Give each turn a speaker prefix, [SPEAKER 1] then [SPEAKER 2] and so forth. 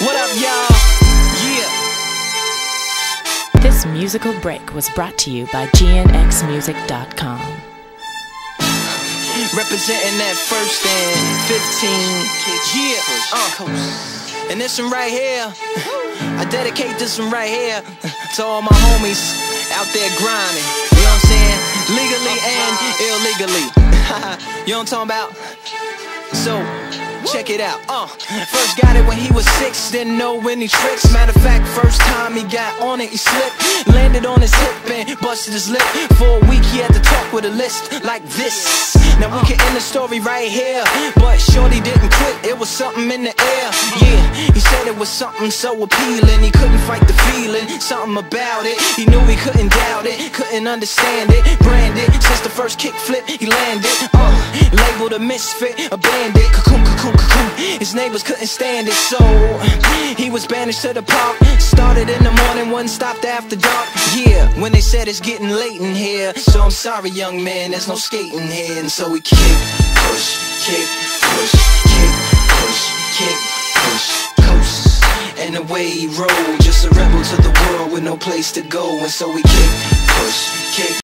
[SPEAKER 1] What up, y'all? Yeah.
[SPEAKER 2] This musical break was brought to you by GNXmusic.com.
[SPEAKER 1] Representing that first and 15. Yeah. And this one right here, I dedicate this one right here to all my homies out there grinding. You know what I'm saying? Legally and illegally. You know what I'm talking about? So, check it out. First got it when he was 6, didn't know any tricks. Matter of fact, first time he got on it, he slipped, landed on his hip and busted his lip. For a week he had to talk with a list like this. Now we can end the story right here, but shorty didn't quit, it was something in the air. Yeah, he said it was something so appealing, he couldn't fight the feeling, something about it. He knew he couldn't doubt it, couldn't understand it. Branded, since the first kick flip he landed. Labeled a misfit, a bandit. Cocoon, cocoon, cocoon. His neighbors couldn't stand it, so he was banished to the park. Started in the morning, wasn't stopped after dark. Yeah, when they said it's getting late in here, so I'm sorry young man, there's no skating here. And so we kick, push, kick, push, kick, push, kick, push, coast. And the way he rolled, just a rebel to the world with no place to go. And so we kick, push, kick.